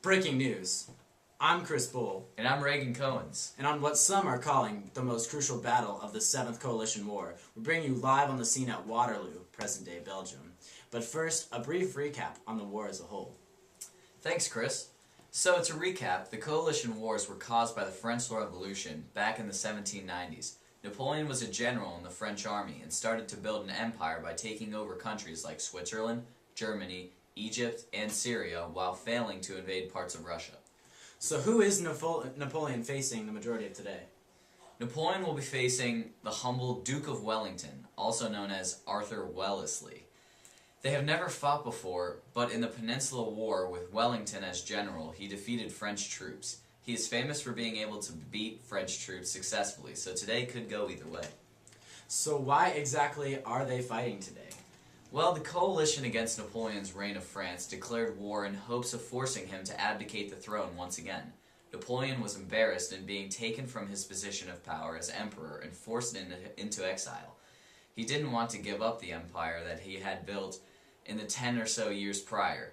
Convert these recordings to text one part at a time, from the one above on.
Breaking news. I'm Chris Bull. And I'm Reagan Cohens. And on what some are calling the most crucial battle of the 7th Coalition War, we bring you live on the scene at Waterloo, present-day Belgium. But first, a brief recap on the war as a whole. Thanks, Chris. So, to recap, the Coalition Wars were caused by the French Revolution back in the 1790s. Napoleon was a general in the French army and started to build an empire by taking over countries like Switzerland, Germany, Egypt, and Syria while failing to invade parts of Russia. So who is Napoleon facing the majority of today? Napoleon will be facing the humble Duke of Wellington, also known as Arthur Wellesley. They have never fought before, but in the Peninsular War with Wellington as general, he defeated French troops. He is famous for being able to beat French troops successfully, so today could go either way. So why exactly are they fighting today? Well, the coalition against Napoleon's reign of France declared war in hopes of forcing him to abdicate the throne once again. Napoleon was embarrassed in being taken from his position of power as emperor and forced into exile. He didn't want to give up the empire that he had built in the 10 or so years prior,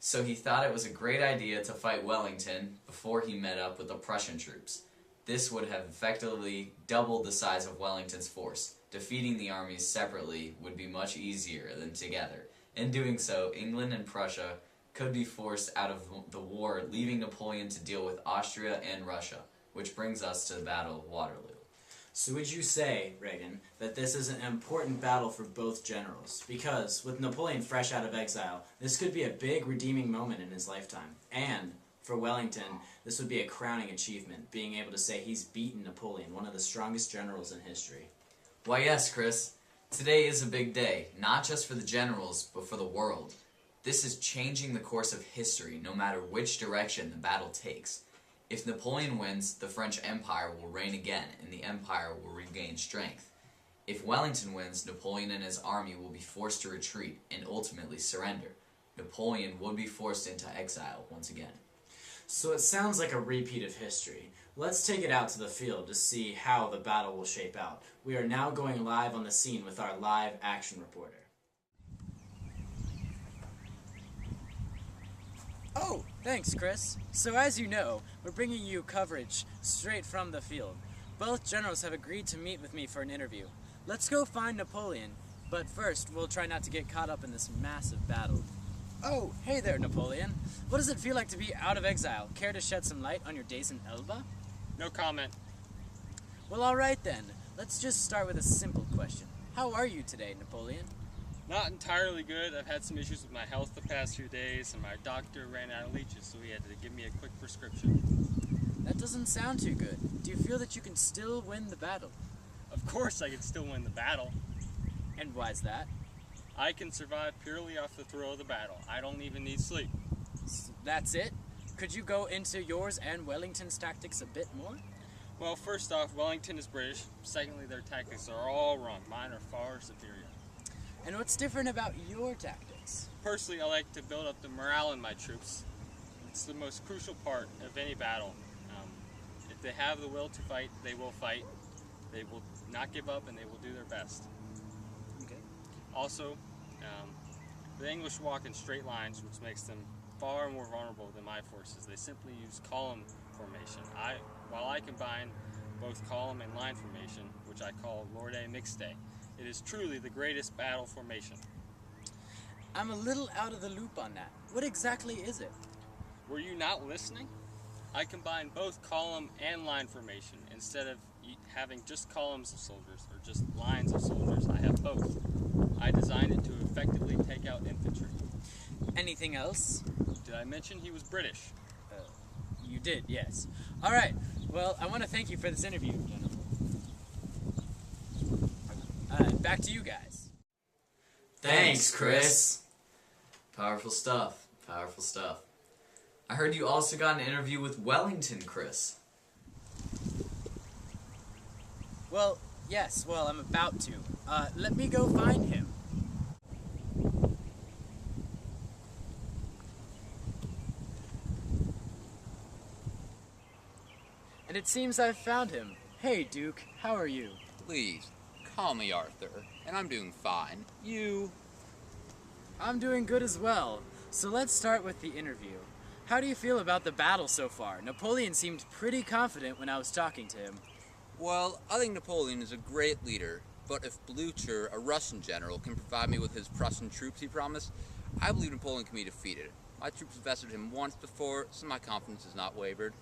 so he thought it was a great idea to fight Wellington before he met up with the Prussian troops. This would have effectively doubled the size of Wellington's force. Defeating the armies separately would be much easier than together. In doing so, England and Prussia could be forced out of the war, leaving Napoleon to deal with Austria and Russia, which brings us to the Battle of Waterloo. So would you say, Reagan, that this is an important battle for both generals? Because, with Napoleon fresh out of exile, this could be a big redeeming moment in his lifetime. And, for Wellington, this would be a crowning achievement, being able to say he's beaten Napoleon, one of the strongest generals in history. Why yes, Chris. Today is a big day, not just for the generals, but for the world. This is changing the course of history, no matter which direction the battle takes. If Napoleon wins, the French Empire will reign again, and the empire will regain strength. If Wellington wins, Napoleon and his army will be forced to retreat and ultimately surrender. Napoleon would be forced into exile once again. So it sounds like a repeat of history. Let's take it out to the field to see how the battle will shape out. We are now going live on the scene with our live action reporter. Oh, thanks, Chris. So as you know, we're bringing you coverage straight from the field. Both generals have agreed to meet with me for an interview. Let's go find Napoleon, but first we'll try not to get caught up in this massive battle. Oh, hey there, Napoleon. What does it feel like to be out of exile? Care to shed some light on your days in Elba? No comment. Well, alright then. Let's just start with a simple question. How are you today, Napoleon? Not entirely good. I've had some issues with my health the past few days, and my doctor ran out of leeches, so he had to give me a quick prescription. That doesn't sound too good. Do you feel that you can still win the battle? Of course I can still win the battle. And why's that? I can survive purely off the thrill of the battle. I don't even need sleep. So that's it? Could you go into yours and Wellington's tactics a bit more? Well, first off, Wellington is British. Secondly, their tactics are all wrong. Mine are far superior. And what's different about your tactics? Personally, I like to build up the morale in my troops. It's the most crucial part of any battle. If they have the will to fight, they will fight. They will not give up, and they will do their best. Okay. Also, the English walk in straight lines, which makes them far more vulnerable than my forces. They simply use column formation. While I combine both column and line formation, which I call Lorde Mixte. It is truly the greatest battle formation. I'm a little out of the loop on that. What exactly is it? Were you not listening? I combine both column and line formation. Instead of having just columns of soldiers or just lines of soldiers, I have both. I designed it to effectively take out infantry. Anything else? Did I mention he was British? You did, yes. All right. Well, I want to thank you for this interview, gentlemen. Back to you guys. Thanks, Chris. Powerful stuff. Powerful stuff. I heard you also got an interview with Wellington, Chris. Well, yes. Well, I'm about to. Let me go find him. And it seems I've found him. Hey, Duke. How are you? Please, call me Arthur, and I'm doing fine. You? I'm doing good as well. So let's start with the interview. How do you feel about the battle so far? Napoleon seemed pretty confident when I was talking to him. Well, I think Napoleon is a great leader, but if Blucher, a Russian general, can provide me with his Prussian troops he promised, I believe Napoleon can be defeated. My troops have bested him once before, so my confidence has not wavered.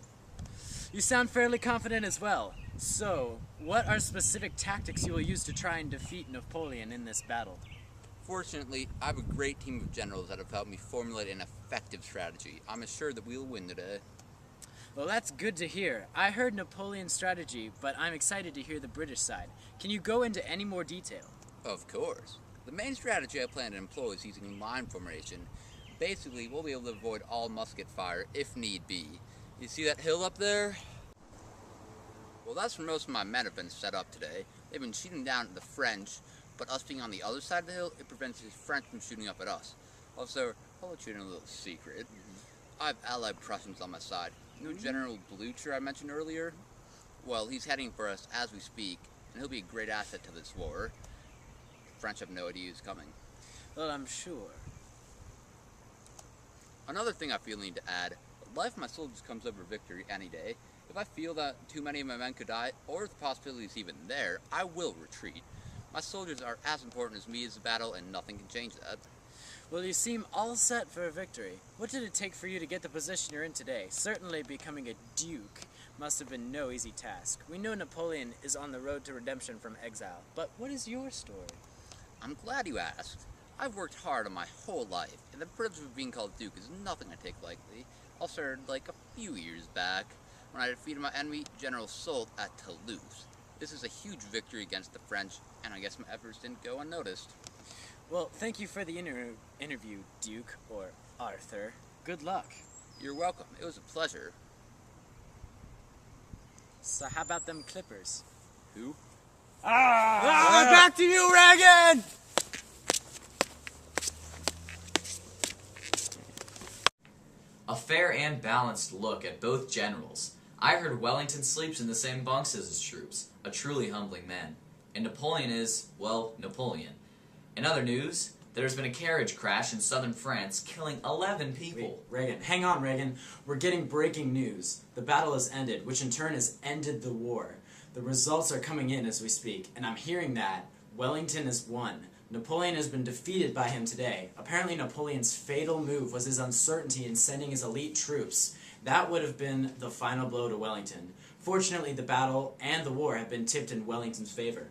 You sound fairly confident as well. So, what are specific tactics you will use to try and defeat Napoleon in this battle? Fortunately, I have a great team of generals that have helped me formulate an effective strategy. I'm assured that we will win today. Well, that's good to hear. I heard Napoleon's strategy, but I'm excited to hear the British side. Can you go into any more detail? Of course. The main strategy I plan to employ is using line formation. Basically, we'll be able to avoid all musket fire if need be. You see that hill up there? Well, that's where most of my men have been set up today. They've been shooting down at the French, but us being on the other side of the hill, it prevents the French from shooting up at us. Also, I'll let you in a little secret. I have allied Prussians on my side. You know General Blucher I mentioned earlier? Well, he's heading for us as we speak, and he'll be a great asset to this war. The French have no idea he's coming. Well, I'm sure. Another thing I feel I need to add, the life of my soldiers comes over victory any day. If I feel that too many of my men could die, or if the possibility is even there, I will retreat. My soldiers are as important as me as the battle, and nothing can change that. Well, you seem all set for a victory. What did it take for you to get the position you're in today? Certainly becoming a duke must have been no easy task. We know Napoleon is on the road to redemption from exile, but what is your story? I'm glad you asked. I've worked hard on my whole life, and the privilege of being called duke is nothing I take lightly. I started like a few years back when I defeated my enemy, General Soult, at Toulouse. This is a huge victory against the French, and I guess my efforts didn't go unnoticed. Well, thank you for the interview, Duke, or Arthur. Good luck. You're welcome. It was a pleasure. So how about them Clippers? Who? Back to you, Reagan! A fair and balanced look at both generals. I heard Wellington sleeps in the same bunks as his troops, a truly humbling man. And Napoleon is, well, Napoleon. In other news, there's been a carriage crash in southern France, killing 11 people. Wait, Reagan, hang on, Reagan. We're getting breaking news. The battle has ended, which in turn has ended the war. The results are coming in as we speak, and I'm hearing that Wellington has won. Napoleon has been defeated by him today. Apparently Napoleon's fatal move was his uncertainty in sending his elite troops. That would have been the final blow to Wellington. Fortunately, the battle and the war have been tipped in Wellington's favor.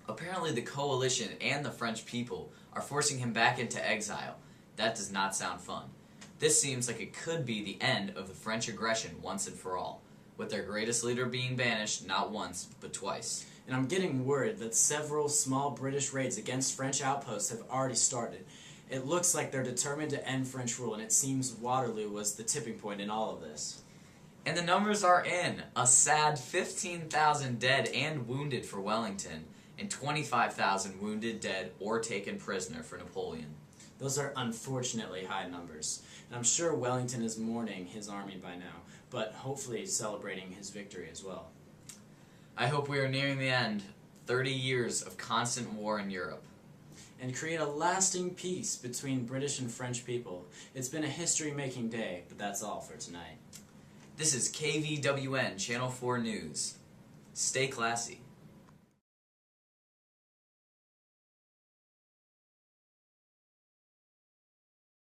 Apparently the coalition and the French people are forcing him back into exile. That does not sound fun. This seems like it could be the end of the French aggression once and for all, with their greatest leader being banished not once, but twice. And I'm getting word that several small British raids against French outposts have already started. It looks like they're determined to end French rule, and it seems Waterloo was the tipping point in all of this. And the numbers are in. A sad 15,000 dead and wounded for Wellington, and 25,000 wounded, dead, or taken prisoner for Napoleon. Those are unfortunately high numbers, and I'm sure Wellington is mourning his army by now, but hopefully celebrating his victory as well. I hope we are nearing the end. 30 years of constant war in Europe. And create a lasting peace between British and French people. It's been a history-making day, but that's all for tonight. This is KVWN Channel 4 News. Stay classy.